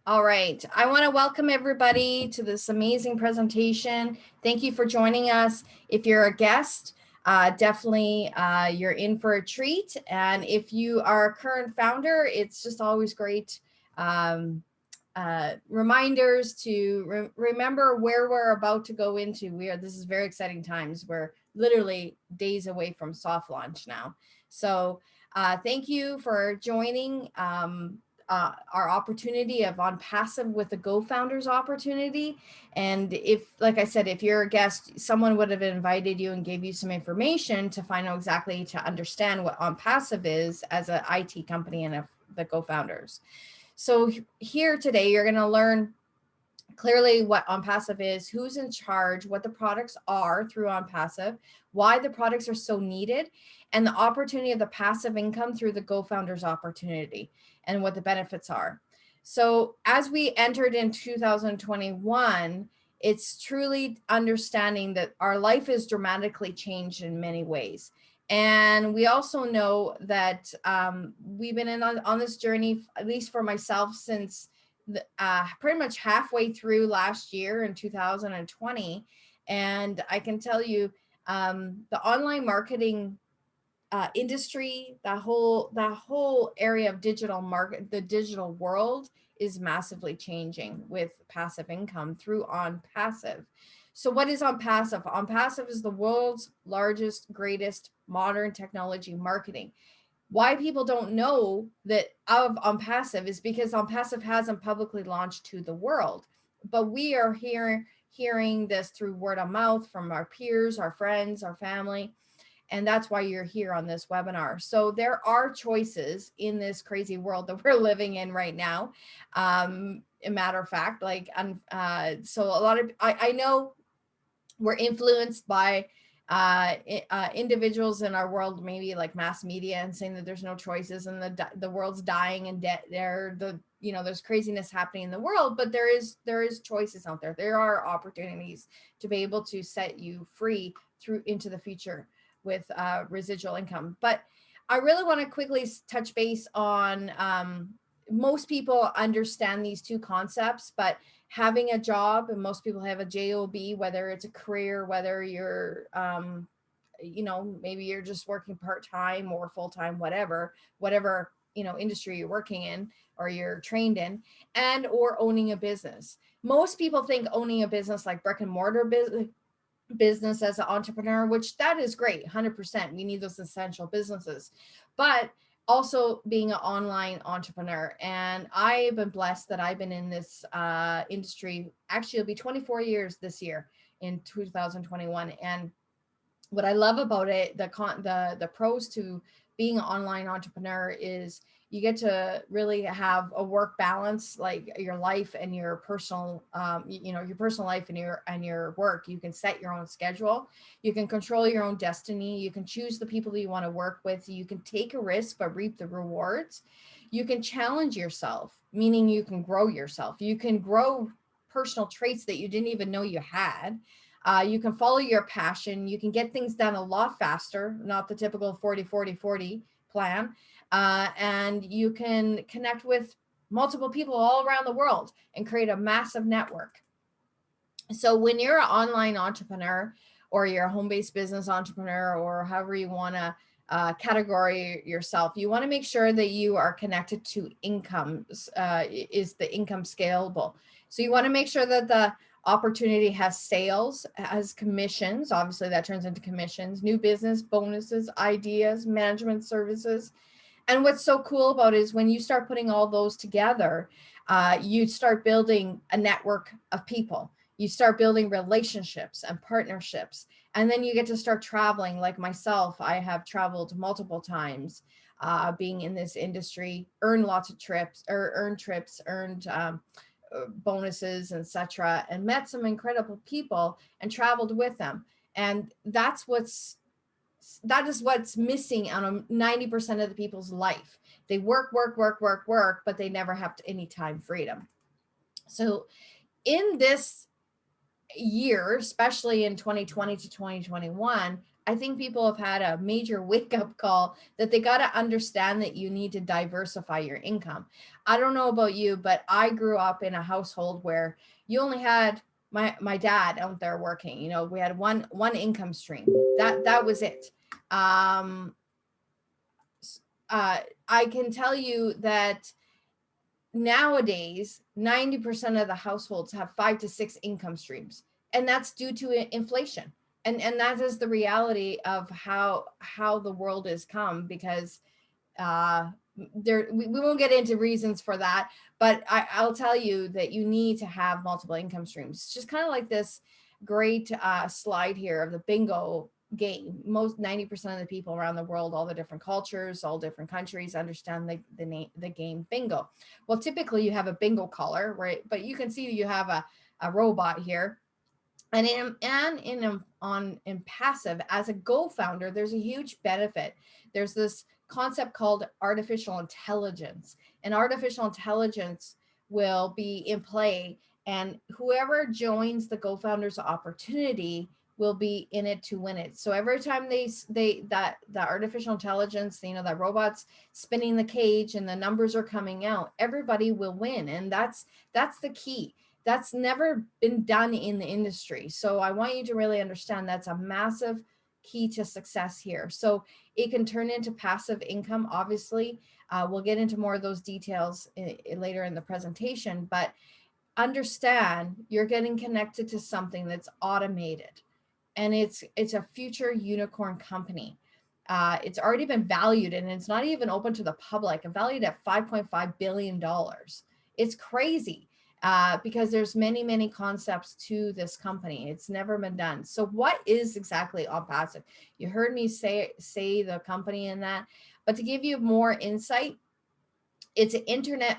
All right. I want to welcome everybody to this amazing presentation. Thank you for joining us. If you're a guest, definitely you're in for a treat. And if you are a current founder, it's just always great reminders to remember where we're about to go into. This is very exciting times. We're literally days away from soft launch now. So thank you for joining our opportunity of OnPassive with the GoFounders opportunity. And if, like I said, if you're a guest, someone would have invited you and gave you some information to find out exactly to understand what OnPassive is as an IT company and the GoFounders. So here today, you're going to learn clearly what OnPassive is, who's in charge, what the products are through OnPassive, why the products are so needed, and the opportunity of the passive income through the GoFounders opportunity and what the benefits are. So as we entered in 2021, it's truly understanding that our life is dramatically changed in many ways. And we also know that we've been on this journey, at least for myself, since pretty much halfway through last year in 2020. And I can tell you the online marketing industry, that whole area of digital market, the digital world is massively changing with passive income through OnPassive. So what is OnPassive? OnPassive is the world's largest, greatest modern technology marketing. Why people don't know that of OnPassive is because OnPassive hasn't publicly launched to the world, but we are hearing this through word of mouth from our peers, our friends, our family. And that's why you're here on this webinar. So there are choices in this crazy world that we're living in right now. A matter of fact, so a lot of, I know we're influenced by individuals in our world, maybe like mass media, and saying that there's no choices and the world's dying and debt. There's craziness happening in the world, but there is choices out there. There are opportunities to be able to set you free through into the future with residual income. But I really want to quickly touch base on most people understand these two concepts, but having a job, and most people have a job, whether it's a career, whether you're maybe you're just working part-time or full-time, whatever industry you're working in or you're trained in, and or owning a business. Most people think owning a business like brick and mortar business as an entrepreneur, which that is great, 100%. We need those essential businesses, but also being an online entrepreneur. And I've been blessed that I've been in this industry. Actually, it'll be 24 years this year in 2021. And what I love about it, the pros to being an online entrepreneur is you get to really have a work balance, like your life and your personal, your personal life and your work. You can set your own schedule. You can control your own destiny. You can choose the people that you want to work with. You can take a risk, but reap the rewards. You can challenge yourself, meaning you can grow yourself. You can grow personal traits that you didn't even know you had. You can follow your passion. You can get things done a lot faster, not the typical 40-40-40 plan. And you can connect with multiple people all around the world and create a massive network. So when you're an online entrepreneur, or you're a home-based business entrepreneur, or however you want to category yourself, you want to make sure that you are connected to income. Is the income scalable? So you want to make sure that the opportunity has sales, has commissions. Obviously, that turns into commissions, new business, bonuses, ideas, management services. And what's so cool about it is when you start putting all those together, you start building a network of people. You start building relationships and partnerships. And then you get to start traveling. Like myself, I have traveled multiple times being in this industry, earned lots of trips, or earned bonuses, etc., and met some incredible people and traveled with them. And that is what's missing on 90% of the people's life. They work, but they never have any time freedom. So in this year, especially in 2020 to 2021, I think people have had a major wake up call that they got to understand that you need to diversify your income. I don't know about you, but I grew up in a household where you only had my dad out there working. You know, we had one income stream. That was it. Um, I can tell you that nowadays 90% of the households have 5 to 6 income streams, and that's due to inflation. And that is the reality of how the world has come, because we won't get into reasons for that, but I'll tell you that you need to have multiple income streams. It's just kind of like this great slide here of the bingo game. Most 90% of the people around the world, all the different cultures, all different countries, understand the game bingo. Well, typically you have a bingo caller, right? But you can see you have a robot here. And in OnPassive, as a GoFounder, there's a huge benefit. There's this concept called artificial intelligence, and artificial intelligence will be in play, and whoever joins the GoFounders opportunity will be in it to win it. So every time that artificial intelligence, you know, that robot's spinning the cage and the numbers are coming out, everybody will win. And that's the key. That's never been done in the industry. So I want you to really understand that's a massive key to success here. So it can turn into passive income, obviously. We'll get into more of those details later in the presentation, but understand you're getting connected to something that's automated, and it's a future unicorn company. It's already been valued, and it's not even open to the public, valued at $5.5 billion. It's crazy. Because there's many concepts to this company. It's never been done. So what is exactly OnPassive? You heard me say the company in that, but to give you more insight, it's an internet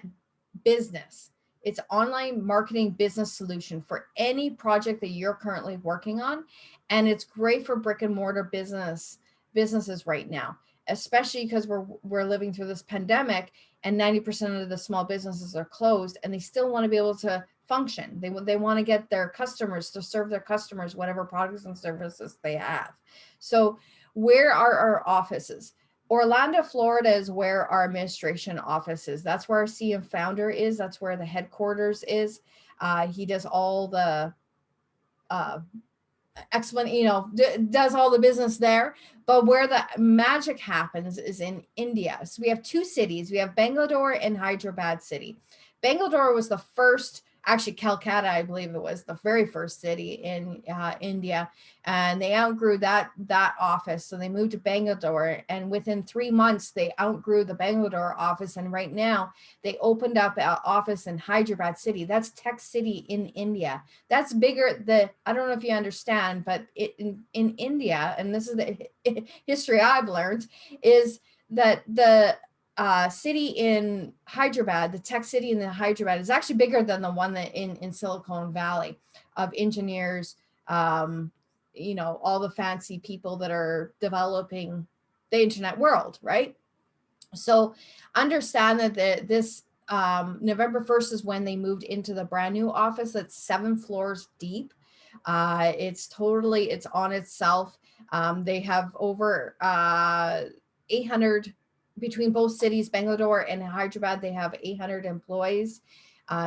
business. It's online marketing business solution for any project that you're currently working on. And it's great for brick and mortar businesses right now, especially because we're living through this pandemic, and 90% of the small businesses are closed, and they still want to be able to function. They want to get their customers to serve their customers, whatever products and services they have. So where are our offices? Orlando, Florida is where our administration office is. That's where our CEO founder is. That's where the headquarters is. He does all the does all the business there. But where the magic happens is in India. So we have 2 cities. We have Bangalore and Hyderabad city. Bangalore was the first, actually Calcutta, I believe it was the very first city in India, and they outgrew that office. So they moved to Bangalore, and within 3 months, they outgrew the Bangalore office. And right now they opened up an office in Hyderabad city. That's tech city in India. That's bigger. I don't know if you understand, but in India, and this is the history I've learned, is that the city in Hyderabad, the tech city in the Hyderabad, is actually bigger than the one that in Silicon Valley, of engineers, all the fancy people that are developing the internet world, right? So understand that this November 1st is when they moved into the brand new office that's 7 floors deep. It's on itself. They have over 800 between both cities, Bangalore and Hyderabad. They have 800 employees.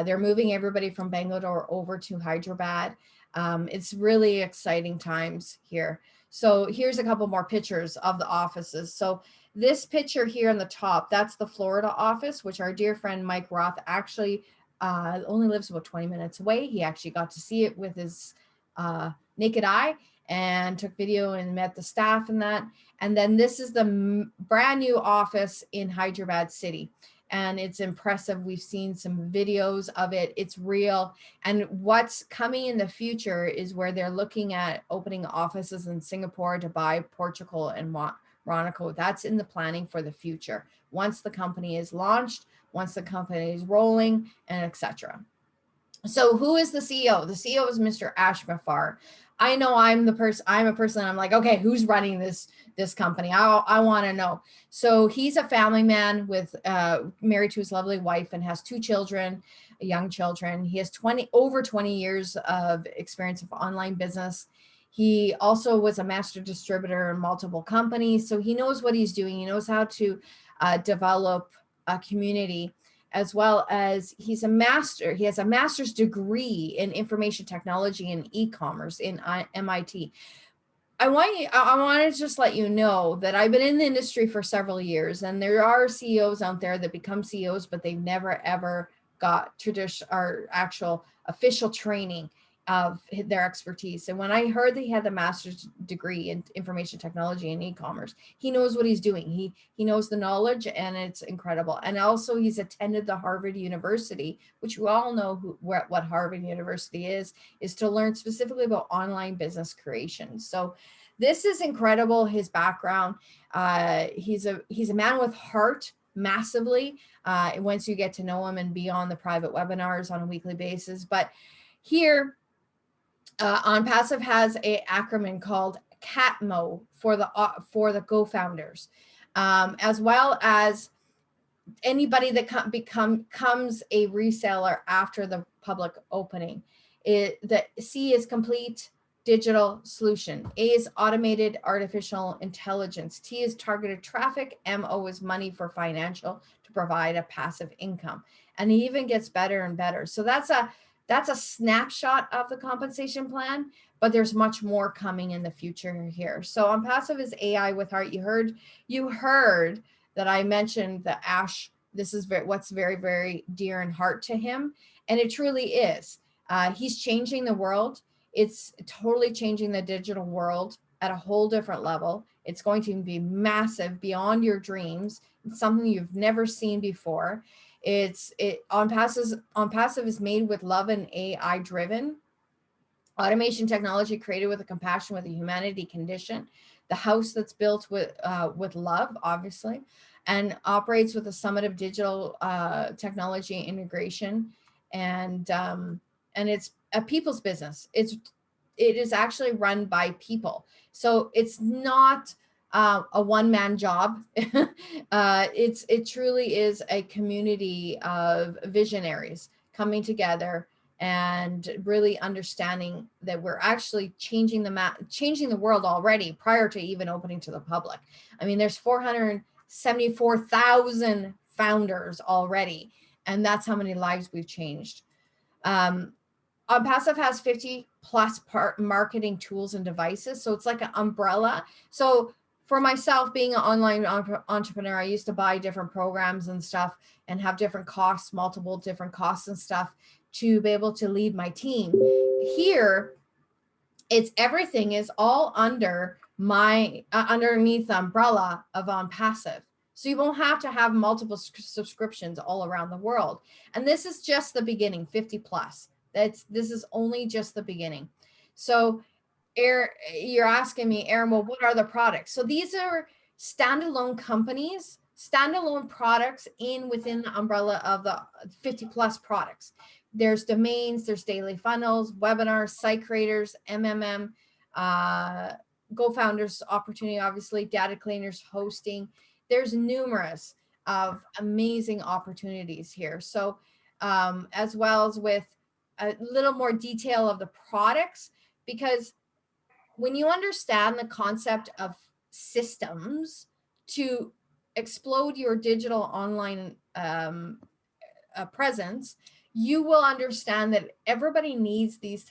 They're moving everybody from Bangalore over to Hyderabad. It's really exciting times here. So here's a couple more pictures of the offices. So this picture here on the top, that's the Florida office, which our dear friend Mike Roth actually only lives about 20 minutes away. He actually got to see it with his naked eye and took video and met the staff and that. And then this is the brand new office in Hyderabad city. And it's impressive. We've seen some videos of it. It's real. And what's coming in the future is where they're looking at opening offices in Singapore, Dubai, Portugal, and Monaco. That's in the planning for the future. Once the company is launched, once the company is rolling, and etc. So who is the CEO? The CEO is Mr. Ash Mafar. I know I'm a person, I'm like, okay, who's running this company? I want to know. So he's a family man with married to his lovely wife and has 2 children, young children. He has over 20 years of experience of online business. He also was a master distributor in multiple companies. So he knows what he's doing. He knows how to develop a community, as well as he has a master's degree in information technology and e-commerce in MIT. I want to just let you know that I've been in the industry for several years, and there are CEOs out there that become CEOs, but they've never ever got traditional or actual official training of their expertise. And when I heard that he had the master's degree in information technology and e-commerce, he knows what he's doing. He knows the knowledge, and it's incredible. And also, he's attended the Harvard University, which we all know what Harvard University is to learn specifically about online business creation. So this is incredible, his background. He's a man with heart, massively, once you get to know him and be on the private webinars on a weekly basis. But here, OnPassive has a acronym called CATMO for the GoFounders, as well as anybody that becomes a reseller after the public opening. The C is complete digital solution. A is automated artificial intelligence. T is targeted traffic. MO is money for financial to provide a passive income. And it even gets better and better. So that's a snapshot of the compensation plan, but there's much more coming in the future here. So OnPassive is AI with heart. You heard that I mentioned the Ash. This is what's very, very dear and heart to him. And it truly is. He's changing the world. It's totally changing the digital world at a whole different level. It's going to be massive, beyond your dreams. It's something you've never seen before. OnPassive is made with love and AI driven. Automation technology created with a compassion, with a humanity condition. The house that's built with love, obviously, and operates with a summit of digital technology integration. And it's a people's business. It is actually run by people. So it's not a one-man job. It truly is a community of visionaries coming together and really understanding that we're actually changing the world already prior to even opening to the public. I mean, there's 474,000 founders already, and that's how many lives we've changed. OnPassive has 50 plus marketing tools and devices. So it's like an umbrella. So for myself, being an online entrepreneur, I used to buy different programs and stuff and have different costs, multiple different costs and stuff to be able to lead my team. Here, everything is all under underneath the umbrella of OnPassive. So you won't have to have multiple subscriptions all around the world. And this is just the beginning, 50 plus. This is only just the beginning. So you're asking me, Erin, well, what are the products? So these are standalone companies, standalone products within the umbrella of the 50 plus products. There's domains, there's daily funnels, webinars, site creators, MMM, GoFounders opportunity, obviously, data cleaners, hosting. There's numerous of amazing opportunities here. So as well as with a little more detail of the products, because when you understand the concept of systems to explode your digital online presence, you will understand that everybody needs these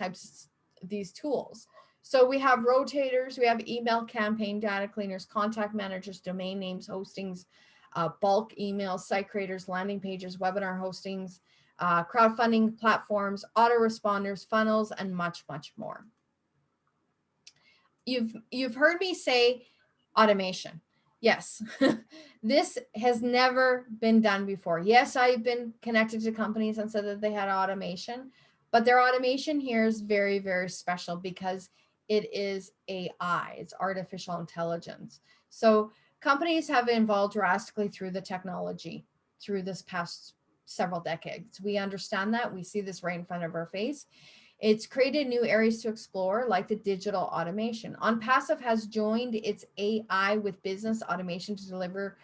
tools. So we have rotators, we have email campaign data cleaners, contact managers, domain names, hostings, bulk emails, site creators, landing pages, webinar hostings, crowdfunding platforms, autoresponders, funnels, and much, much more. You've heard me say automation. Yes, this has never been done before. Yes, I've been connected to companies and said that they had automation, but their automation here is very, very special because it is AI, it's artificial intelligence. So companies have evolved drastically through the technology through this past several decades. We understand that. We see this right in front of our face. It's created new areas to explore, like the digital automation. OnPassive has joined its AI with business automation to deliver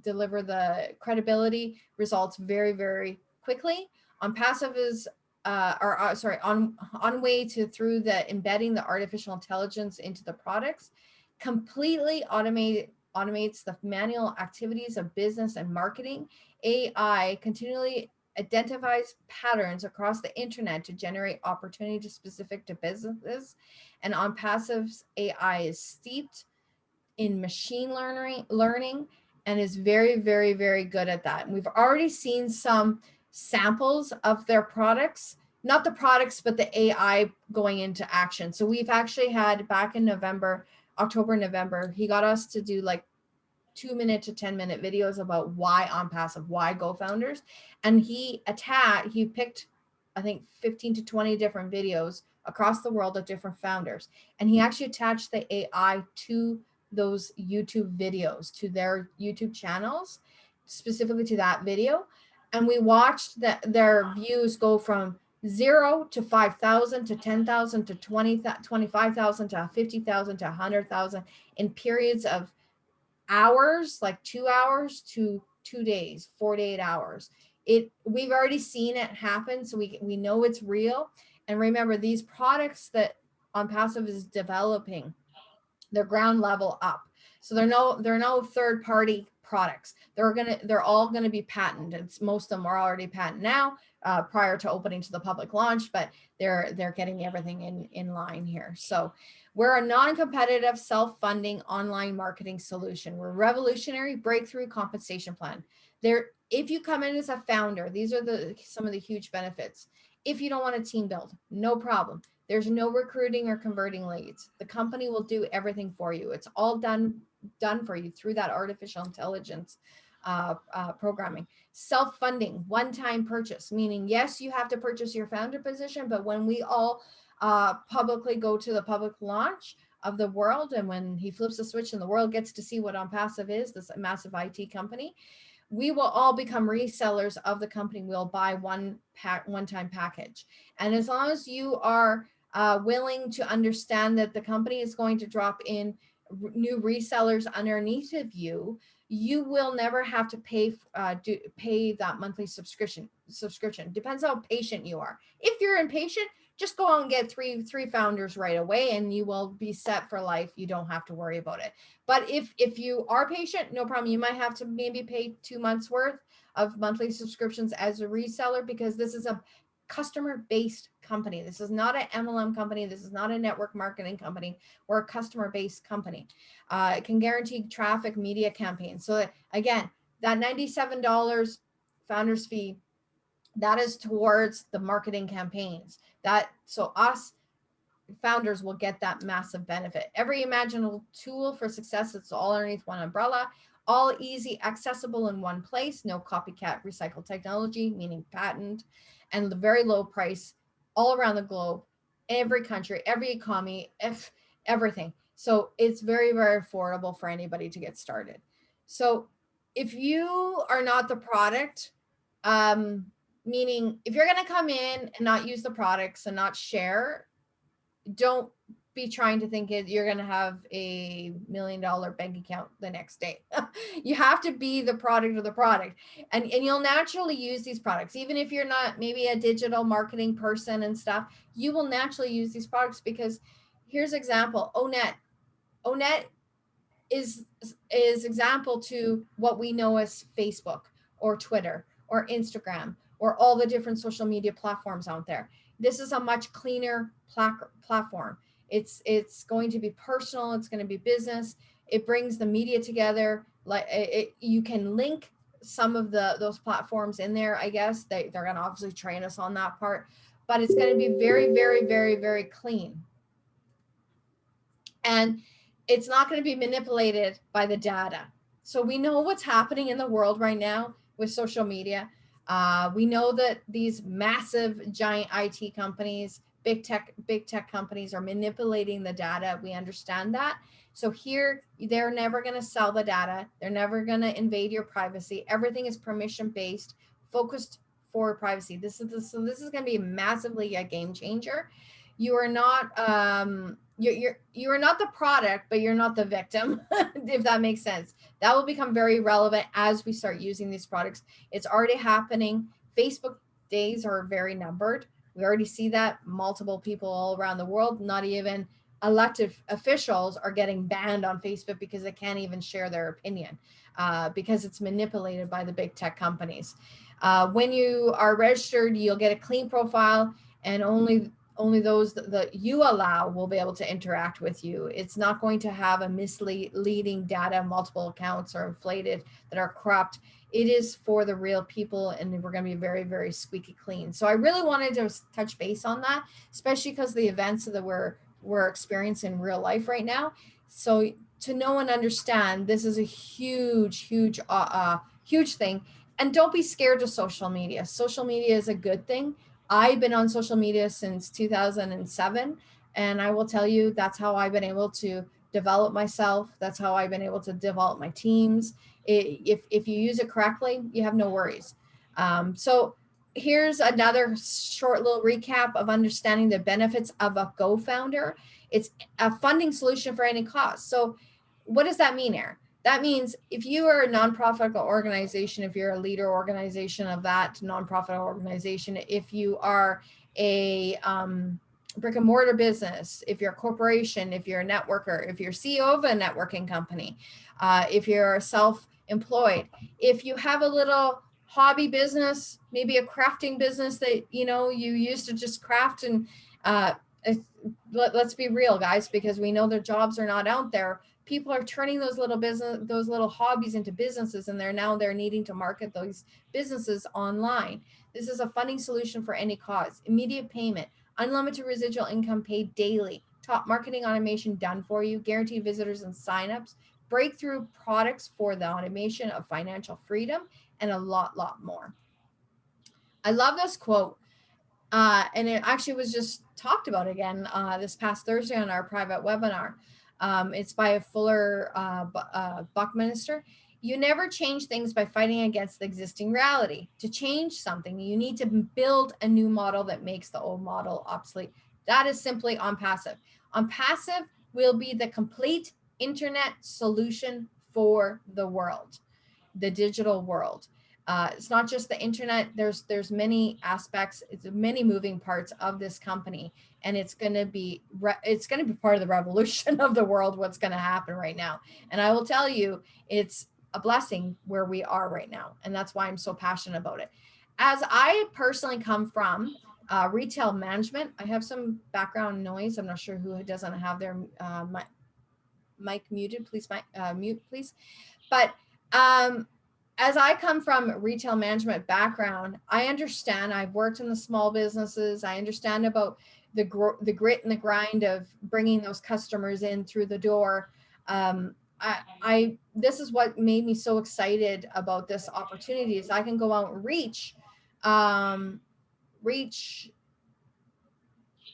the credibility results very, very quickly. OnPassive is on way to through the embedding the artificial intelligence into the products, completely automates the manual activities of business and marketing. AI continually identifies patterns across the internet to generate opportunities specific to businesses. And OnPassive's AI is steeped in machine learning and is very, very, very good at that. And we've already seen some samples of their products, not the products, but the AI going into action. So we've actually had back in October, November, he got us to do like 2-minute to 10-minute videos about why OnPassive, why GoFounders. And he picked, I think, 15 to 20 different videos across the world of different founders. And he actually attached the AI to those YouTube videos, to their YouTube channels, specifically to that video. And we watched their views go from 0 to 5,000 to 10,000 to 25,000 to 50,000 to 100,000 in periods of hours, like 2 hours to 2 days, 48 hours. We've already seen it happen, so we know it's real. And remember, these products that OnPassive is developing, they're ground level up. So they're no third party products. They're all gonna be patented. Most of them are already patented now, prior to opening to the public launch, but they're getting everything in line here. So we're a non-competitive, self-funding online marketing solution. We're a revolutionary breakthrough compensation plan. If you come in as a founder, these are some of the huge benefits. If you don't want a team build, no problem. There's no recruiting or converting leads. The company will do everything for you. It's all done for you through that artificial intelligence programming. Self-funding, one-time purchase, meaning yes, you have to purchase your founder position, but when we all publicly go to the public launch of the world, and when he flips the switch and the world gets to see what OnPassive is, this massive IT company, we will all become resellers of the company. We'll buy one-time package. And as long as you are willing to understand that the company is going to drop in new resellers underneath of you, you will never have to pay that monthly subscription. Depends how patient you are. If you're impatient, just go out and get three founders right away and you will be set for life. You don't have to worry about it. But if you are patient, no problem. You might have to maybe pay 2 months worth of monthly subscriptions as a reseller, because this is a customer-based company. This is not an MLM company. This is not a network marketing company. We're a customer-based company. It can guarantee traffic, media campaigns. So again, that $97 founder's fee, that is towards the marketing campaigns. So us founders will get that massive benefit. Every imaginable tool for success, it's all underneath one umbrella, all easy, accessible in one place, no copycat recycled technology, meaning patent, and the very low price all around the globe, every country, every economy, everything. So it's very, very affordable for anybody to get started. So if you are not the product, meaning if you're going to come in and not use the products and not share, don't be trying to think you're going to have a $1 million bank account the next day. You have to be the product of the product, and you'll naturally use these products. Even if you're not maybe a digital marketing person and stuff, you will naturally use these products, because here's example, Onet is example to what we know as Facebook or Twitter or Instagram or all the different social media platforms out there. This is a much cleaner platform. It's going to be personal. It's going to be business. It brings the media together. You can link some of those platforms in there. I guess they're going to obviously train us on that part, but it's going to be very, very, very, very clean. And it's not going to be manipulated by the data. So we know what's happening in the world right now with social media. We know that these massive giant IT companies, big tech companies are manipulating the data. We understand that. So here, they're never going to sell the data. They're never going to invade your privacy. Everything is permission based, focused for privacy. This is going to be massively a game changer. You are not you are not the product, but you're not the victim, if that makes sense. That will become very relevant as we start using these products. It's already happening. Facebook days are very numbered. We already see that multiple people all around the world, not even elected officials, are getting banned on Facebook because they can't even share their opinion because it's manipulated by the big tech companies. When you are registered, you'll get a clean profile, and only those that you allow will be able to interact with you. It's not going to have a misleading data, multiple accounts are inflated that are corrupt. It is for the real people, and we're going to be very, very squeaky clean. So I really wanted to touch base on that, especially because the events that we're experiencing in real life right now. So to know and understand, this is a huge thing. And don't be scared of social media. Social media is a good thing. I've been on social media since 2007, and I will tell you that's how I've been able to develop myself. That's how I've been able to develop my teams. If you use it correctly, you have no worries. So here's another short little recap of understanding the benefits of a GoFounder. It's a funding solution for any cost. So what does that mean, Aaron? That means if you are a nonprofit organization, if you're a leader organization of that nonprofit organization, if you are a brick and mortar business, if you're a corporation, if you're a networker, if you're CEO of a networking company, if you're self-employed, if you have a little hobby business, maybe a crafting business that you used to just craft, and let's be real, guys, because we know their jobs are not out there. People are turning those little hobbies into businesses, and they're needing to market those businesses online. This is a funding solution for any cause. Immediate payment, unlimited residual income paid daily, top marketing automation done for you, guaranteed visitors and signups, breakthrough products for the automation of financial freedom, and a lot more. I love this quote. And it actually was just talked about again this past Thursday on our private webinar. It's by a Fuller Buckminster. You never change things by fighting against the existing reality. To change something, you need to build a new model that makes the old model obsolete. That is simply OnPassive. OnPassive will be the complete internet solution for the world, the digital world. It's not just the internet. There's many aspects. It's many moving parts of this company, and it's going to be part of the revolution of the world. What's going to happen right now? And I will tell you, it's a blessing where we are right now, and that's why I'm so passionate about it. As I personally come from retail management, I have some background noise. I'm not sure who doesn't have their mic muted. Please, mute, please. But as I come from retail management background, I understand. I've worked in the small businesses. I understand about the grit and the grind of bringing those customers in through the door. This is what made me so excited about this opportunity, is I can go out and reach.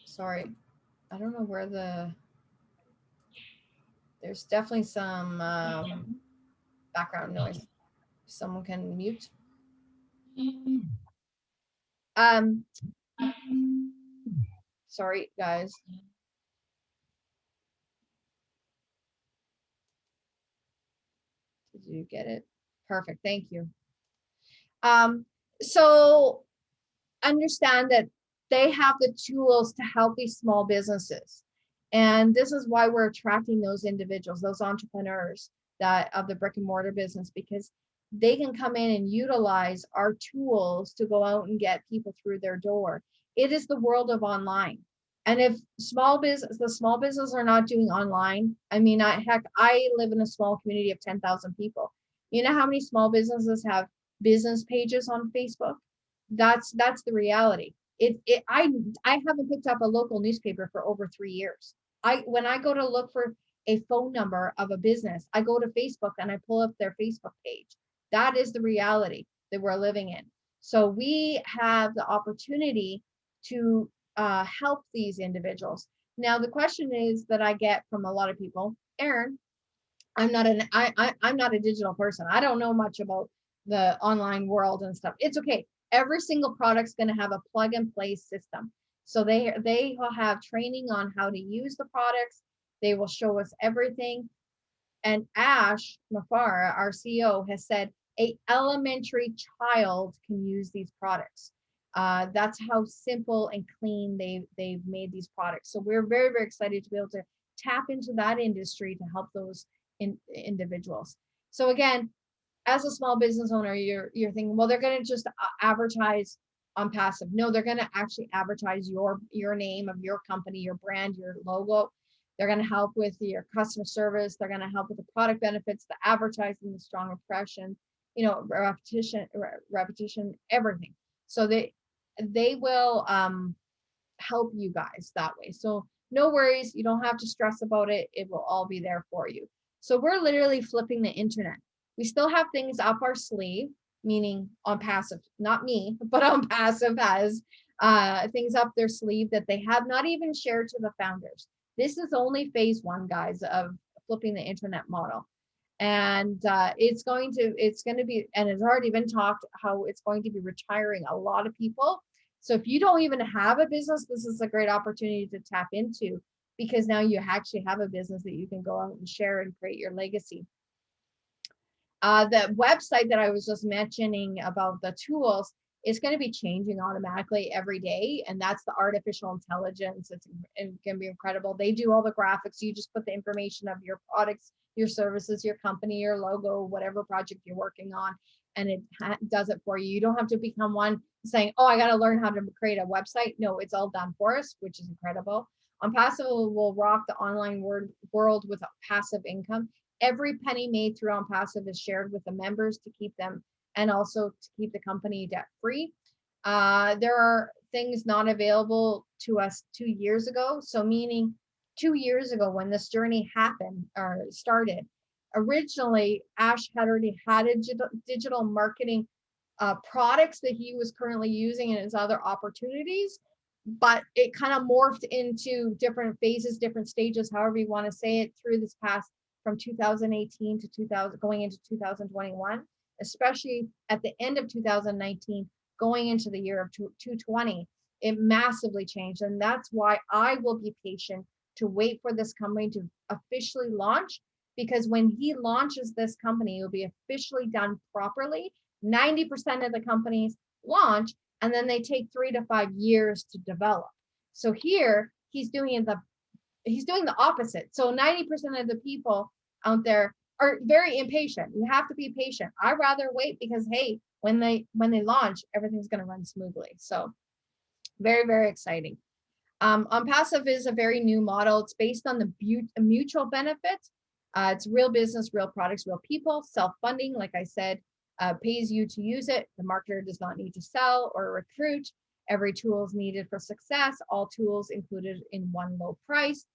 Sorry, I don't know where there's definitely some background noise. Someone can mute. Sorry, guys. Did you get it? Perfect. Thank you. So understand that they have the tools to help these small businesses. And this is why we're attracting those individuals, those entrepreneurs of the brick and mortar business, because they can come in and utilize our tools to go out and get people through their door. It is the world of online. And if the small business are not doing online, I mean, I live in a small community of 10,000 people. You know how many small businesses have business pages on Facebook? That's the reality. I haven't picked up a local newspaper for over 3 years. When I go to look for a phone number of a business, I go to Facebook and I pull up their Facebook page. That is the reality that we're living in. So we have the opportunity to help these individuals. Now, the question is that I get from a lot of people, Aaron, I'm not a digital person. I don't know much about the online world and stuff. It's okay. Every single product's going to have a plug and play system. So they will have training on how to use the products. They will show us everything. And Ash Mafar, our CEO, has said a elementary child can use these products. That's how simple and clean they've made these products. So we're very, very excited to be able to tap into that industry to help those individuals. So again, as a small business owner, you're thinking, well, they're going to just advertise on passive. No, they're going to actually advertise your name of your company, your brand, your logo. They're going to help with your customer service. They're going to help with the product benefits, the advertising, the strong impression, repetition, everything. So they will help you guys that way. So no worries, you don't have to stress about it. It will all be there for you. So we're literally flipping the internet. We still have things up our sleeve, meaning OnPassive, not me, but OnPassive has things up their sleeve that they have not even shared to the founders. This is only phase one, guys, of flipping the internet model. And it's going to be, and it's already been talked how it's going to be retiring a lot of people. So if you don't even have a business, this is a great opportunity to tap into, because now you actually have a business that you can go out and share and create your legacy. The website that I was just mentioning about the tools is going to be changing automatically every day. And that's the artificial intelligence. It's going to be incredible. They do all the graphics. You just put the information of your products, your services, your company, your logo, whatever project you're working on, and it does it for you. You don't have to become one saying, oh, I got to learn how to create a website. No, it's all done for us, which is incredible. OnPassive will rock the online world with a passive income. Every penny made through OnPassive is shared with the members to keep them, and also to keep the company debt free. There are things not available to us 2 years ago. So meaning 2 years ago when this journey happened or started, originally Ash had already had a digital marketing products that he was currently using in his other opportunities, but it kind of morphed into different phases, different stages, however you want to say it, through this past from 2018 to 2000, going into 2021, especially at the end of 2019, going into the year of 2020, it massively changed. And that's why I will be patient to wait for this company to officially launch, because when he launches this company, it will be officially done properly. 90% of the companies launch, and then they take 3 to 5 years to develop. So here he's doing the opposite. So 90% of the people out there are very impatient. You have to be patient. I rather wait, because hey, when they launch, everything's going to run smoothly. So very, very exciting. OnPassive is a very new model. It's based on the mutual benefits. It's real business, real products, real people, self-funding, like I said, pays you to use it. The marketer does not need to sell or recruit. Every tool is needed for success. All tools included in one low price.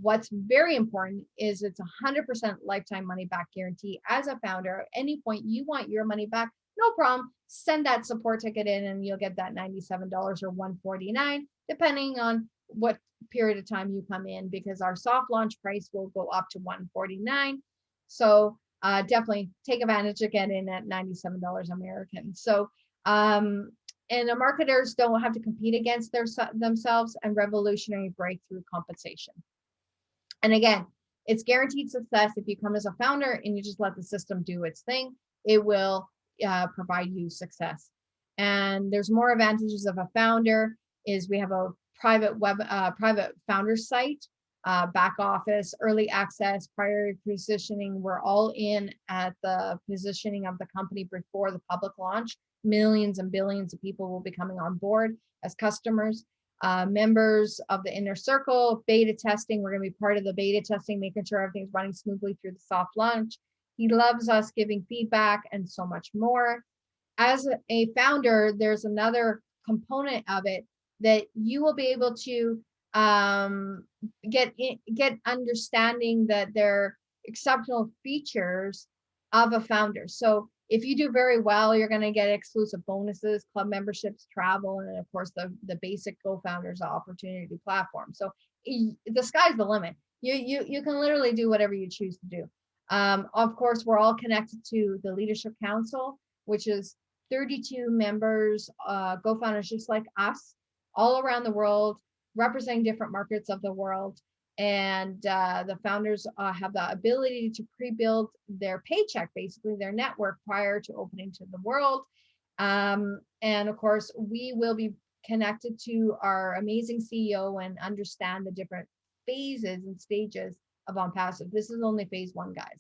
What's very important is it's 100% lifetime money back guarantee. As a founder, at any point you want your money back, no problem. Send that support ticket in and you'll get that $97 or $149, depending on what period of time you come in, because our soft launch price will go up to $149. So definitely take advantage of getting at $97 American. So and the marketers don't have to compete against themselves, and revolutionary breakthrough compensation. And again, it's guaranteed success. If you come as a founder and you just let the system do its thing, it will provide you success. And there's more advantages of a founder. Is we have a private founder site, back office, early access, prior positioning. We're all in at the positioning of the company before the public launch. Millions and billions of people will be coming on board as customers. Members of the inner circle, beta testing. We're going to be part of the beta testing, making sure everything's running smoothly through the soft launch. He loves us giving feedback and so much more. As a founder, there's another component of it that you will be able to get understanding that there are exceptional features of a founder. So if you do very well, you're going to get exclusive bonuses, club memberships, travel, and of course the basic GoFounders opportunity platform. So the sky's the limit. You can literally do whatever you choose to do. Of course, we're all connected to the Leadership Council, which is 32 members, GoFounders just like us, all around the world, representing different markets of the world. And the founders have the ability to pre-build their paycheck, basically their network, prior to opening to the world. And of course, we will be connected to our amazing CEO and understand the different phases and stages of OnPassive. This is only phase one, guys.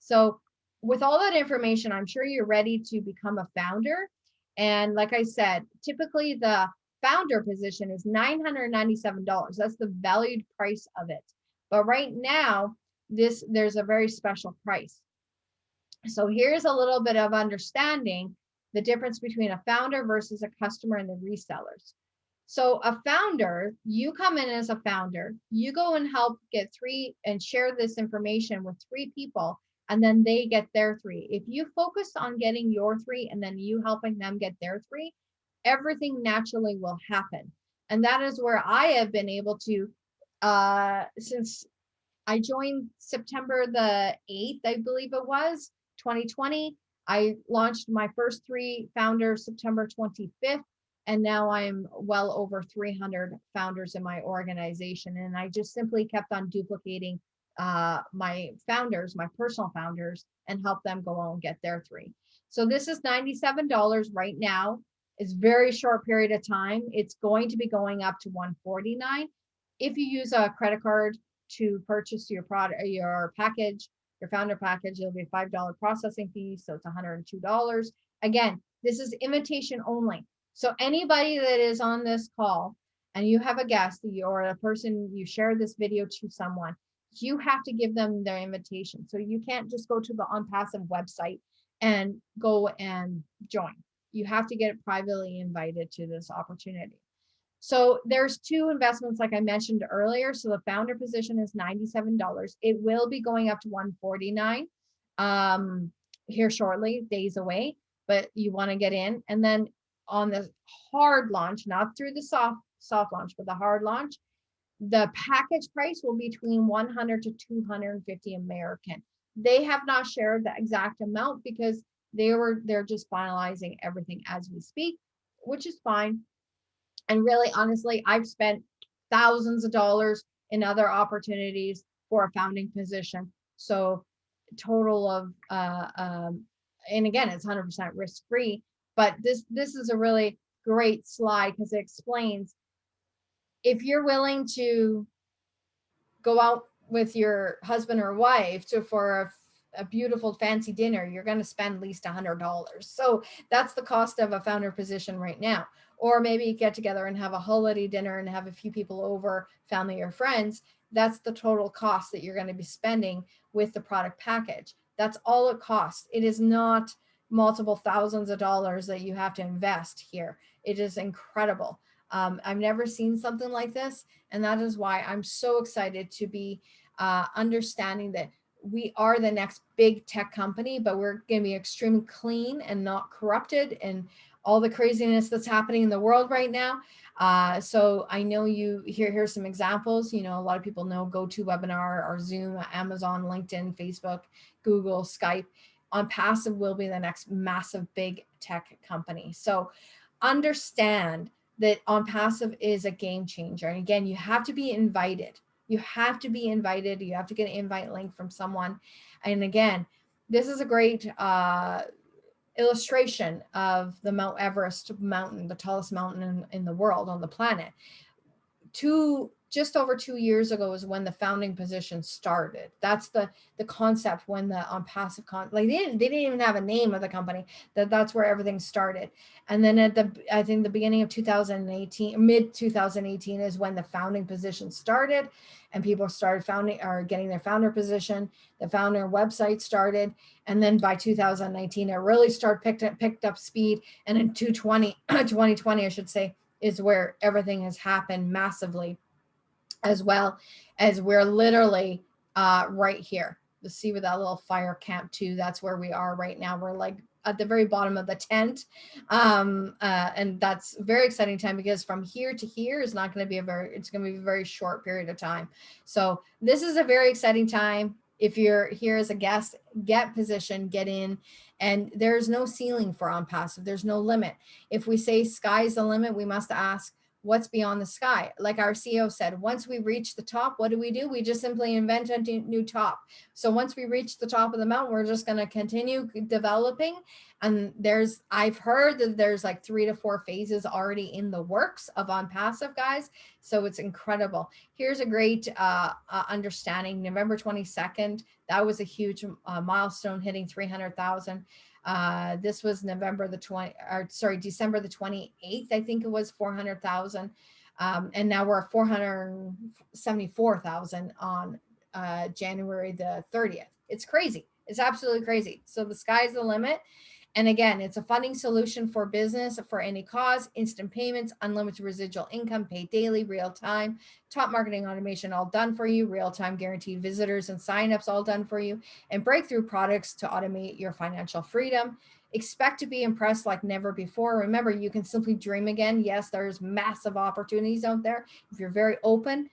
So with all that information, I'm sure you're ready to become a founder. And like I said, typically the founder position is $997. That's the valued price of it. But right now, there's a very special price. So here's a little bit of understanding the difference between a founder versus a customer and the resellers. So a founder, you come in as a founder, you go and help get three and share this information with three people, and then they get their three. If you focus on getting your three and then you helping them get their three, everything naturally will happen. And that is where I have been able to, since I joined September the 8th, I believe it was, 2020. I launched my first three founders September 25th, and now I'm well over 300 founders in my organization. And I just simply kept on duplicating my founders, my personal founders, and help them go on and get their three. So this is $97 right now. It's very short period of time. It's going to be going up to $149. If you use a credit card to purchase your product, your package, your founder package, it'll be a $5 processing fee, so it's $102. Again, this is invitation only. So anybody that is on this call and you have a guest or a person, you share this video to someone, you have to give them their invitation. So you can't just go to the OnPassive website and go and join. You have to get privately invited to this opportunity. So there's two investments, like I mentioned earlier. So the founder position is $97. It will be going up to $149 here shortly, days away, but you want to get in. And then on the hard launch, not through the soft launch, but the hard launch, the package price will be between 100 to 250 American. They have not shared the exact amount because they're just finalizing everything as we speak, which is fine. And really, honestly, I've spent thousands of dollars in other opportunities for a founding position. So total of, and again, it's 100% risk-free, but this is a really great slide because it explains if you're willing to go out with your husband or wife for a beautiful fancy dinner, you're going to spend at least $100. So that's the cost of a founder position right now. Or maybe get together and have a holiday dinner and have a few people over, family or friends. That's the total cost that you're going to be spending with the product package. That's all it costs. It is not multiple thousands of dollars that you have to invest here. It is incredible. I've never seen something like this. And that is why I'm so excited to be understanding that we are the next big tech company, but we're going to be extremely clean and not corrupted and all the craziness that's happening in the world right now. So I know here's some examples. You know, a lot of people know GoToWebinar or Zoom, Amazon, LinkedIn, Facebook, Google, Skype. OnPassive will be the next massive big tech company. So understand that OnPassive is a game changer. And again, you have to be invited. You have to be invited. You have to get an invite link from someone. And again, this is a great illustration of the Mount Everest mountain, the tallest mountain in the world, on the planet. Just over 2 years ago is when the founding position started. That's the concept when the OnPassive they didn't even have a name of the company. That's where everything started. And then I think the beginning of 2018, mid 2018 is when the founding position started, and people started getting their founder position. The founder website started, and then by 2019 it really picked up speed. And in 2020, I should say, is where everything has happened massively, as well as we're literally right here. You see with that little fire camp too, that's where we are right now. We're like at the very bottom of the tent. And that's a very exciting time, because from here to here is not going to be it's going to be a very short period of time. So this is a very exciting time. If you're here as a guest, get positioned, get in, and there's no ceiling for OnPassive. There's no limit. If we say sky's the limit, we must ask, what's beyond the sky. Like our CEO said, once we reach the top, what do? We just simply invent a new top. So once we reach the top of the mountain, we're just going to continue developing. And I've heard that there's like 3 to 4 phases already in the works of OnPassive, guys. So it's incredible. Here's a great understanding. November 22nd, that was a huge milestone, hitting 300,000. This was December the 28th, I think it was 400,000. And now we're at 474,000 on January the 30th. It's crazy. It's absolutely crazy. So the sky's the limit. And again, it's a funding solution for business for any cause, instant payments, unlimited residual income, paid daily, real time, top marketing automation, all done for you, real time guaranteed visitors and signups, all done for you, and breakthrough products to automate your financial freedom. Expect to be impressed like never before. Remember, you can simply dream again. Yes, there's massive opportunities out there. If you're very open,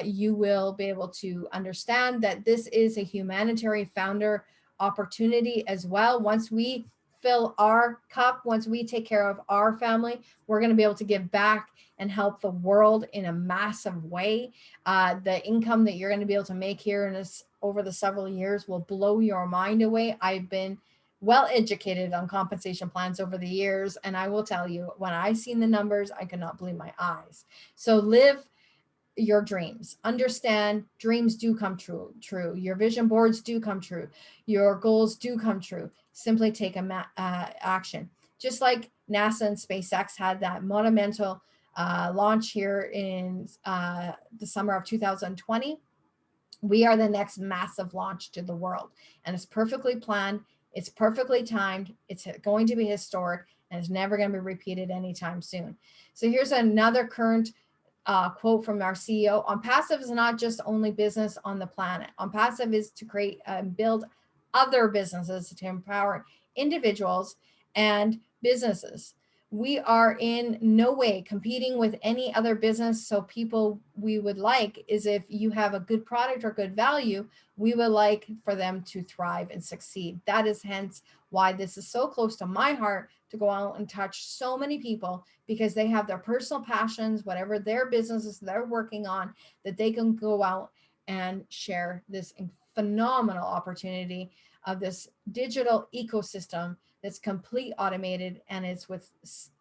you will be able to understand that this is a humanitarian founder opportunity as well. Once we fill our cup, once we take care of our family, we're going to be able to give back and help the world in a massive way. The income that you're going to be able to make here in this over the several years will blow your mind away. I've been well educated on compensation plans over the years, and I will tell you, when I seen the numbers, I could not believe my eyes. So live your dreams. Understand dreams do come true. Your vision boards do come true. Your goals do come true. Simply take action. Just like NASA and SpaceX had that monumental launch here in the summer of 2020. We are the next massive launch to the world, and it's perfectly planned. It's perfectly timed. It's going to be historic, and it's never going to be repeated anytime soon. So here's another current quote from our CEO. OnPassive is not just only business on the planet. OnPassive is to create and build other businesses to empower individuals and businesses. We are in no way competing with any other business. So people we would like is, if you have a good product or good value, we would like for them to thrive and succeed. That is hence why this is so close to my heart, to go out and touch so many people, because they have their personal passions, whatever their businesses they're working on, that they can go out and share this phenomenal opportunity of this digital ecosystem that's complete automated, and it's with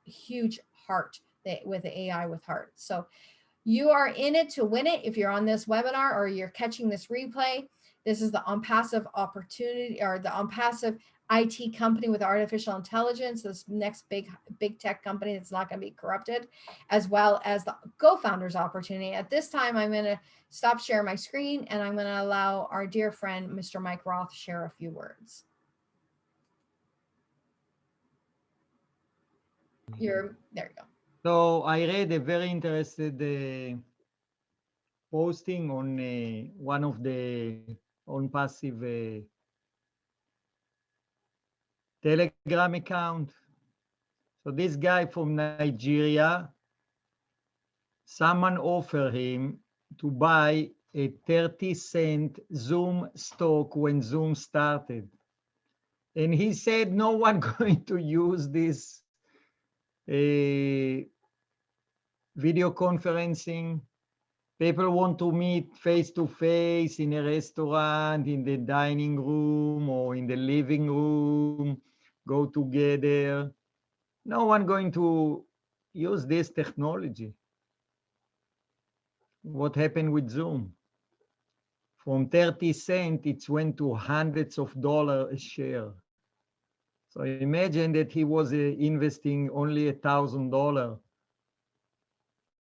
huge heart, with the AI with heart. So you are in it to win it. If you're on this webinar or you're catching this replay, this is the OnPassive opportunity, or the OnPassive IT company with artificial intelligence, this next big tech company that's not going to be corrupted, as well as the GoFounders opportunity. At this time, I'm going to stop sharing my screen, and I'm going to allow our dear friend, Mr. Mike Roth, share a few words. There you go. So I read a very interested posting on one of the OnPassive Telegram account. So this guy from Nigeria, someone offered him to buy a 30-cent Zoom stock when Zoom started. And he said, no one going to use this video conferencing. People want to meet face-to-face in a restaurant, in the dining room, or in the living room, go together. No one going to use this technology. What happened with Zoom? From 30 cents, it went to hundreds of dollars a share. So imagine that he was investing only $1,000,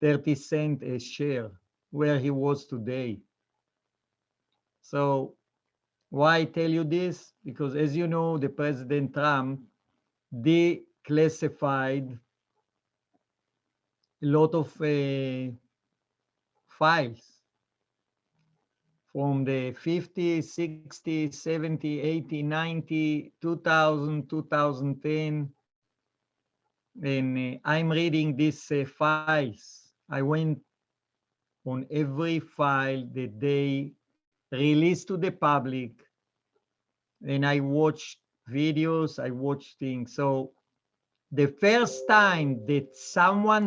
30 cents a share, where he was today. So why I tell you this? Because as you know, the President Trump declassified a lot of files from the 50, 60, 70, 80, 90, 2000, 2010. And I'm reading these files. I went on every file that they released to the public, and I watched videos, I watched things. So the first time that someone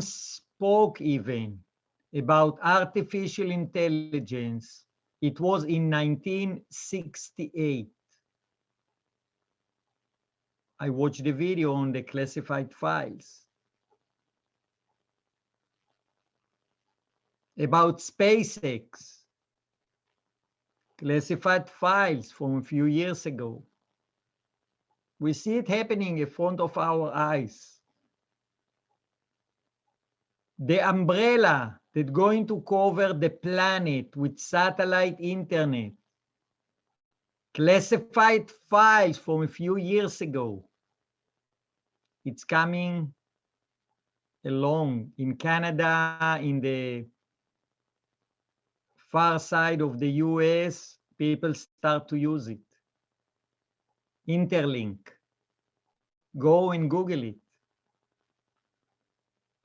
spoke even about artificial intelligence, it was in 1968. I watched the video on the classified files. About SpaceX, classified files from a few years ago. We see it happening in front of our eyes. The umbrella that's going to cover the planet with satellite internet, classified files from a few years ago. It's coming along in Canada, in the far side of the US, people start to use it. Interlink. Go and Google it.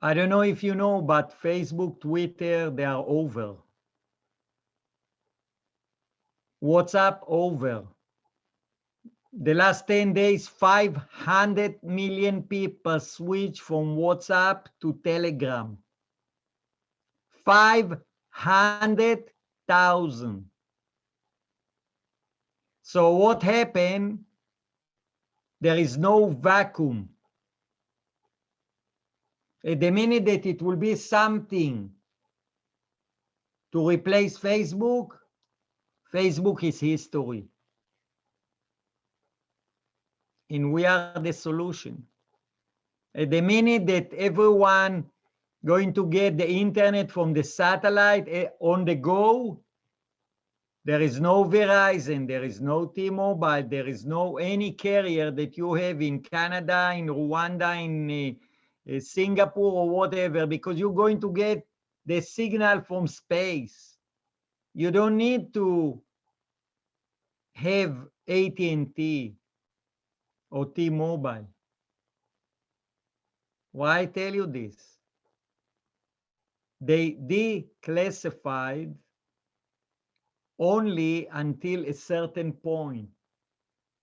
I don't know if you know, but Facebook, Twitter, they are over. WhatsApp, over. The last 10 days, 500 million people switched from WhatsApp to Telegram. 500,000. So what happened? There is no vacuum. At the minute that it will be something to replace Facebook, Facebook is history. And we are the solution. At the minute that everyone going to get the internet from the satellite on the go, there is no Verizon, there is no T-Mobile, there is no any carrier that you have in Canada, in Rwanda, in Singapore or whatever, because you're going to get the signal from space. You don't need to have AT&T or T-Mobile. Why I tell you this? They declassified only until a certain point.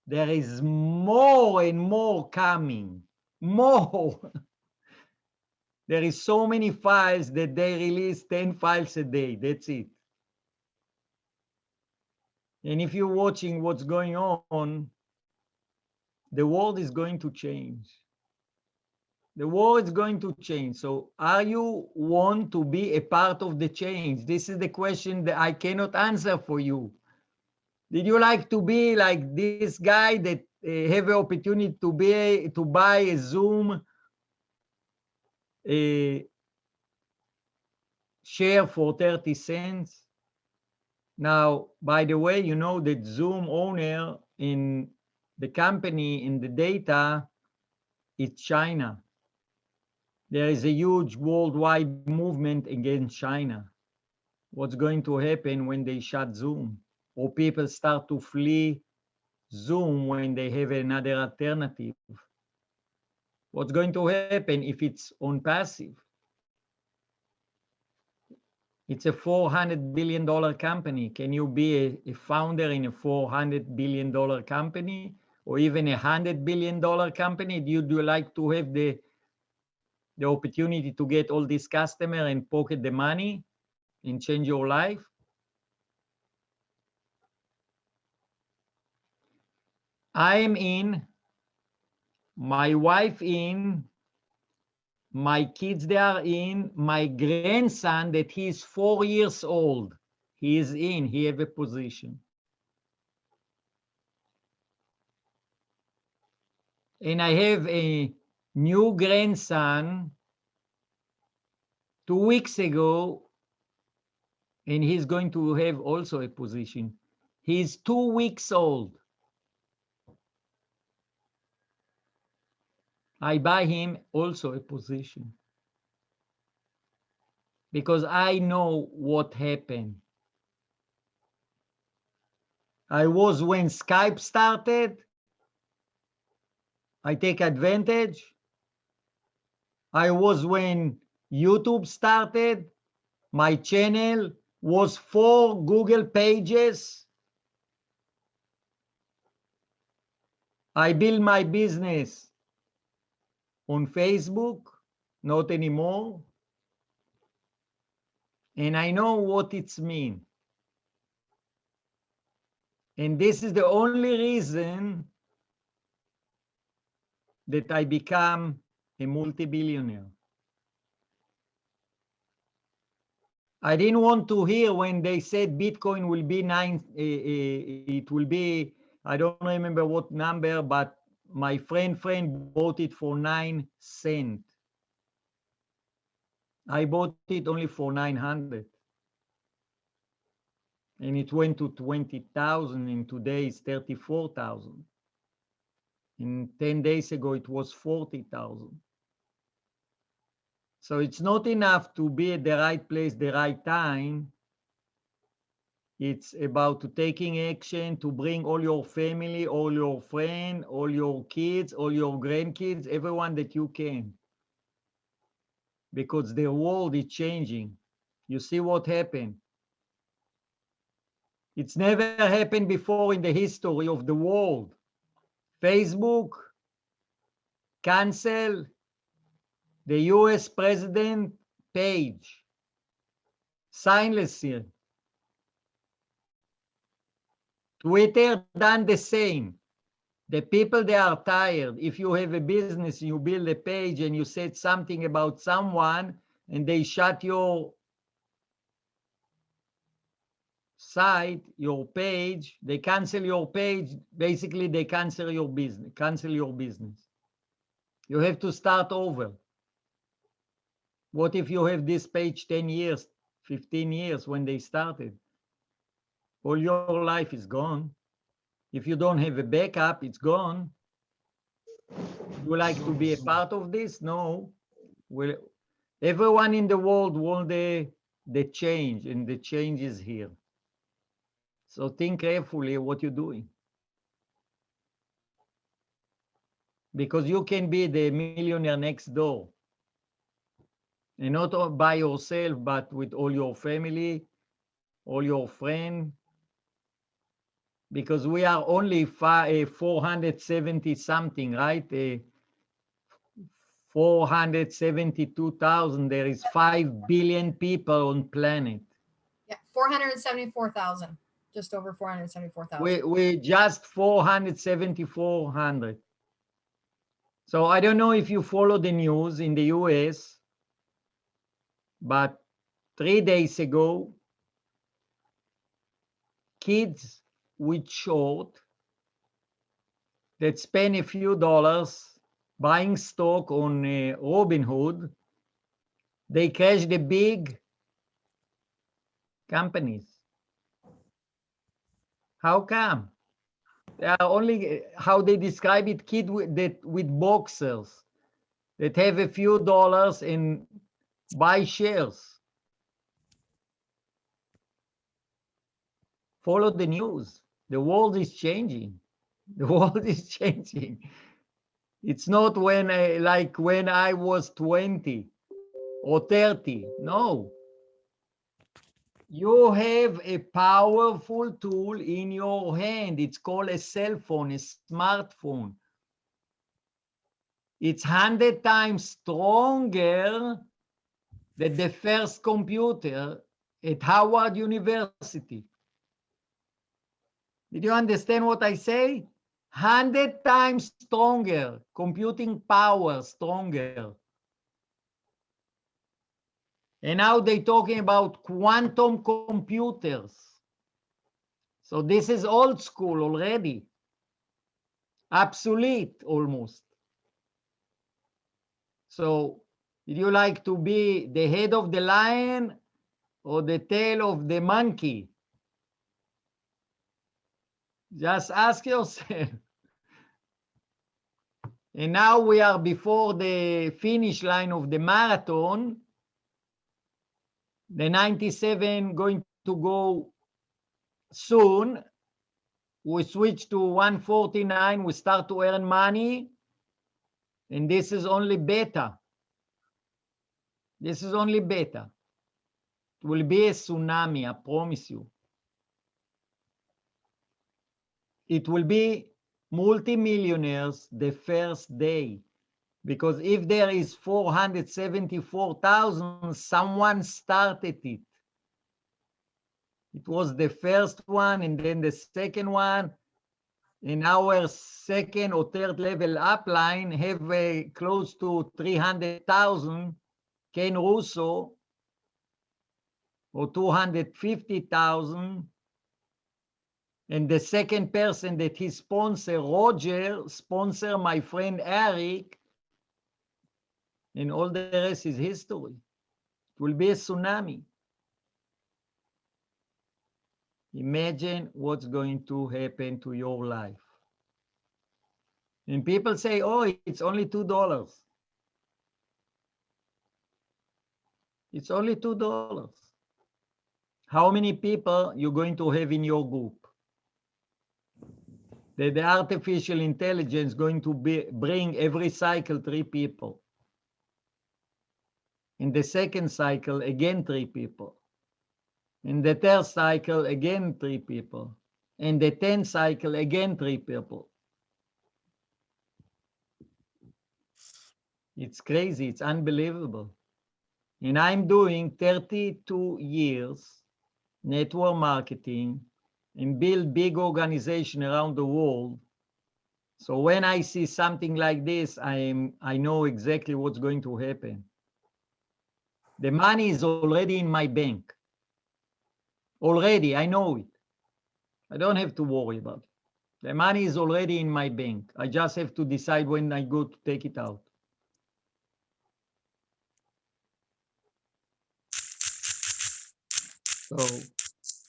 There is more and more coming, more. There is so many files that they release 10 files a day, that's it. And if you're watching what's going on, the world is going to change. The world is going to change. So are you want to be a part of the change? This is the question that I cannot answer for you. Did you like to be like this guy that have an opportunity to buy a Zoom share for 30 cents? Now, by the way, you know that Zoom owner in the company in the data, it's China. There is a huge worldwide movement against China. What's going to happen when they shut Zoom? Or people start to flee Zoom when they have another alternative? What's going to happen if it's OnPassive? It's a $400 billion company. Can you be a founder in a $400 billion company or even a $100 billion company? Do you like to have the opportunity to get all these customers and pocket the money and change your life? I'm in, my wife in, my kids they are in, my grandson that he's 4 years old, he is in, he have a position. And I have a new grandson 2 weeks ago, and he's going to have also a position. He's 2 weeks old. I buy him also a position because I know what happened. I was when Skype started, I take advantage. I was when YouTube started, my channel was 4 Google pages. I built my business on Facebook, not anymore. And I know what it's mean. And this is the only reason that I become a multi-billionaire. I didn't want to hear when they said Bitcoin will be it will be, I don't remember what number, but my friend bought it for 9 cents. I bought it only for 900. And it went to 20,000, and today it's 34,000. And 10 days ago, it was 40,000. So it's not enough to be at the right place, the right time. It's about taking action to bring all your family, all your friends, all your kids, all your grandkids, everyone that you can. Because the world is changing. You see what happened. It's never happened before in the history of the world. Facebook cancel the US president page. Silenced. Twitter done the same. The people, they are tired. If you have a business, you build a page and you said something about someone and they shut your site, your page, they cancel your page, basically they cancel your business. You have to start over. What if you have this page 10 years, 15 years when they started? All your life is gone. If you don't have a backup, it's gone. You like to be a part of this? No. Well, everyone in the world wants the change, and the change is here. So think carefully what you're doing. Because you can be the millionaire next door. And not by yourself, but with all your family, all your friends. Because we are only 470 something, right? 472,000. There is 5 billion people on planet. Yeah, 474,000. Just over 474,000. We just 474,000. So I don't know if you follow the news in the US, but 3 days ago, kids with short that spend a few dollars buying stock on Robinhood, they crashed the big companies. How come? They are only, how they describe it, kids with boxers that have a few dollars and buy shares. Follow the news. The world is changing. The world is changing. It's not like when I was 20 or 30. No. You have a powerful tool in your hand. It's called a cell phone, a smartphone. It's 100 times stronger than the first computer at Howard University. Did you understand what I say? 100 times stronger, computing power stronger. And now they're talking about quantum computers. So this is old school already. Obsolete almost. So would you like to be the head of the lion or the tail of the monkey? Just ask yourself. And now we are before the finish line of the marathon. The 97 going to go soon. We switch to 149. We start to earn money. And this is only beta. This is only beta. It will be a tsunami, I promise you. It will be multimillionaires the first day. Because if there is 474,000, someone started it. It was the first one and then the second one. And our second or third level upline have close to 300,000. Ken Russo, or 250,000. And the second person that he sponsor, Roger, sponsor my friend Eric, and all the rest is history. It will be a tsunami. Imagine what's going to happen to your life. And people say, oh, it's only $2. It's only $2. How many people you're going to have in your group? That the artificial intelligence going to bring every cycle 3 people. In the second cycle, again 3 people. In the third cycle, again 3 people. In the 10th cycle, again 3 people. It's crazy. It's unbelievable. And I'm doing 32 years network marketing and build big organization around the world. So when I see something like this, I know exactly what's going to happen. The money is already in my bank. Already, I know it. I don't have to worry about it. The money is already in my bank. I just have to decide when I go to take it out. So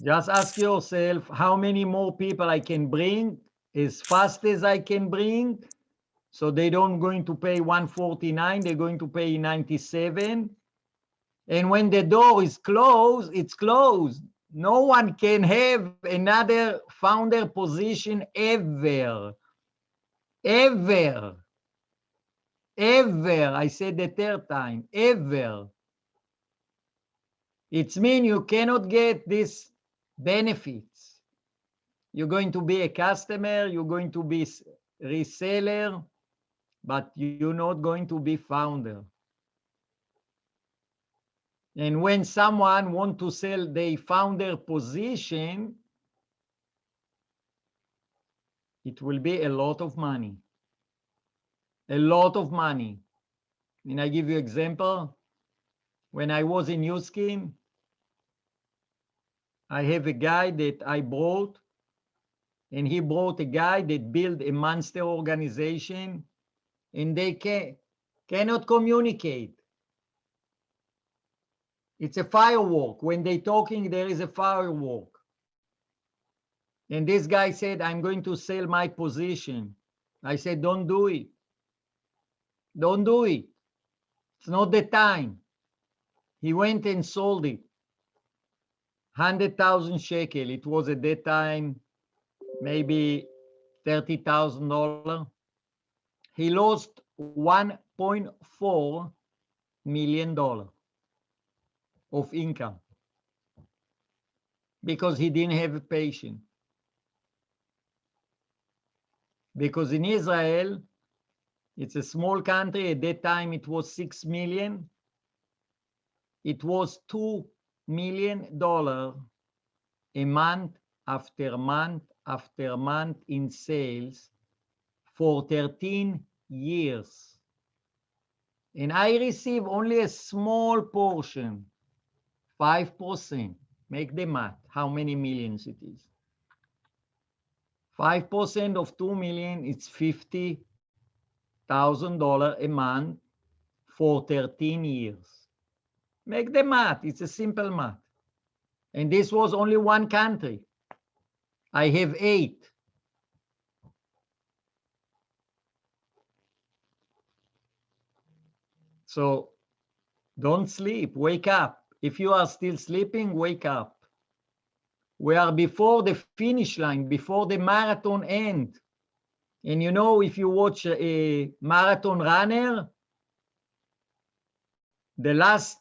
just ask yourself how many more people I can bring as fast as I can bring. So they don't going to pay 149, they're going to pay 97. And when the door is closed, it's closed. No one can have another founder position ever. Ever. Ever. I said the third time, ever. It means you cannot get these benefits. You're going to be a customer, you're going to be reseller, but you're not going to be founder. And when someone wants to sell their founder position, it will be a lot of money. A lot of money. And I give you an example. When I was in New Skin, I have a guy that I brought, and he brought a guy that built a monster organization, and they cannot communicate. It's a firework. When they're talking, there is a firework. And this guy said, I'm going to sell my position. I said, don't do it. Don't do it. It's not the time. He went and sold it. 100,000 shekel. It was at that time maybe $30,000. He lost $1.4 million of income because he didn't have a patient. Because in Israel, it's a small country. At that time, it was 6 million. It was $2 million a month after month after month in sales for 13 years. And I receive only a small portion, 5%. Make the math, how many millions it is. 5% of 2 million, it's $50,000 a month for 13 years. Make the math, it's a simple math. And this was only one country. I have 8. So don't sleep, wake up. If you are still sleeping, wake up. We are before the finish line, before the marathon end. And you know, if you watch a marathon runner, the last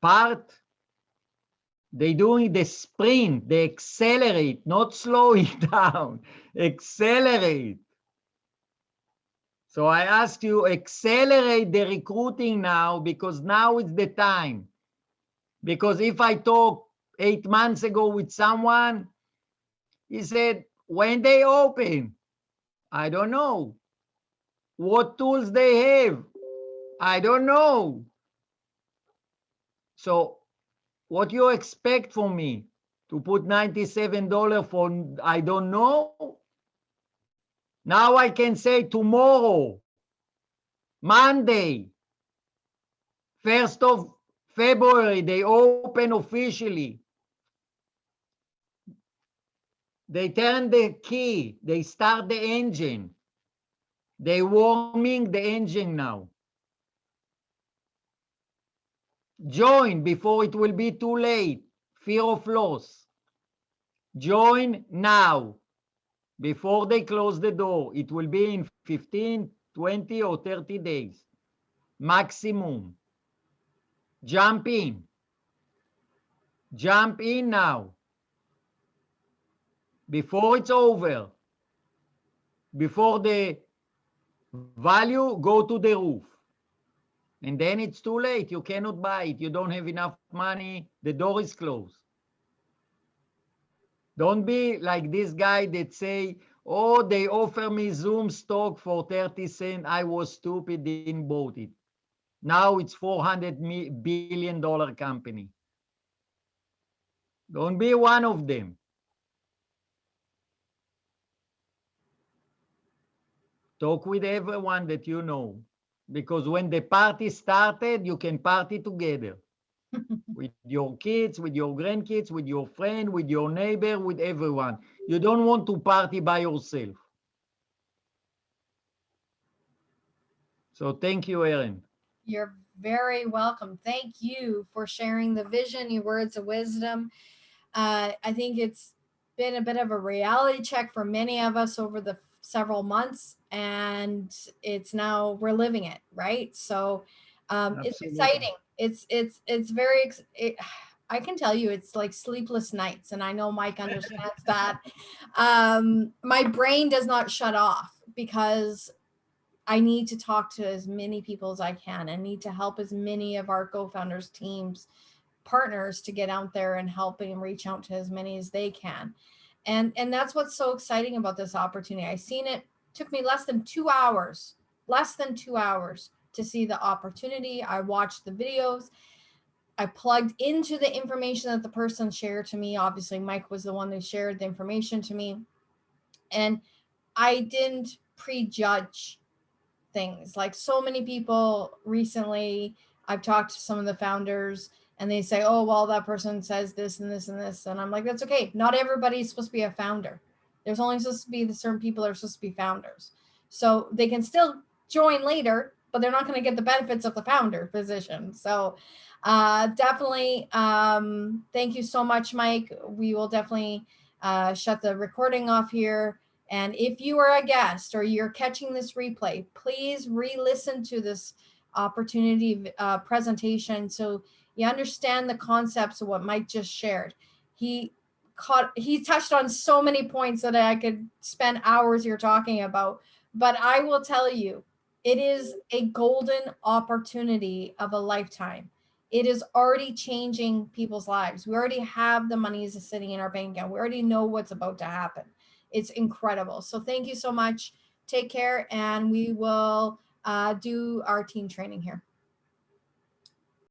part, they're doing the sprint, they accelerate, not slow it down, accelerate. So I ask you, accelerate the recruiting now, because now is the time. Because if I talk 8 months ago with someone, he said, when they open, I don't know. What tools they have, I don't know. So what you expect from me? To put $97 for I don't know? Now I can say tomorrow, Monday, 1st of February, they open officially. They turn the key, they start the engine. They warming the engine now. Join before it will be too late. Fear of loss. Join now before they close the door. It will be in 15, 20 or 30 days maximum. Jump in. Jump in now before it's over. Before the value go to the roof. And then it's too late. You cannot buy it. You don't have enough money. The door is closed. Don't be like this guy that say, oh, they offer me Zoom stock for 30 cents. I was stupid, didn't bought it. Now it's $400 billion company. Don't be one of them. Talk with everyone that you know. Because when the party started, you can party together. With your kids, with your grandkids, with your friend, with your neighbor, with everyone. You don't want to party by yourself. So thank you, Erin. You're very welcome. Thank you for sharing the vision, your words of wisdom. I think it's been a bit of a reality check for many of us over the several months, and it's now we're living it, right? So it's Absolutely. exciting. It's very. I can tell you, it's like sleepless nights, and I know Mike understands that. My brain does not shut off because I need to talk to as many people as I can. I need to help as many of our GoFounders teams partners to get out there and helping and reach out to as many as they can. And that's what's so exciting about this opportunity. I seen it took me less than 2 hours to see the opportunity. I watched the videos. I plugged into the information that the person shared to me. Obviously, Mike was the one who shared the information to me. And I didn't prejudge things. Like so many people recently, I've talked to some of the founders and they say, oh, well, that person says this and this and this. And I'm like, that's okay. Not everybody's supposed to be a founder. There's only supposed to be the certain people that are supposed to be founders. So they can still join later, but they're not going to get the benefits of the founder position. So definitely, thank you so much, Mike. We will definitely shut the recording off here. And if you are a guest or you're catching this replay, please re-listen to this opportunity presentation so you understand the concepts of what Mike just shared. He touched on so many points that I could spend hours here talking about, but I will tell you, it is a golden opportunity of a lifetime. It is already changing people's lives. We already have the monies sitting in our bank account. We already know what's about to happen. It's incredible. So thank you so much. Take care, and we will do our team training here.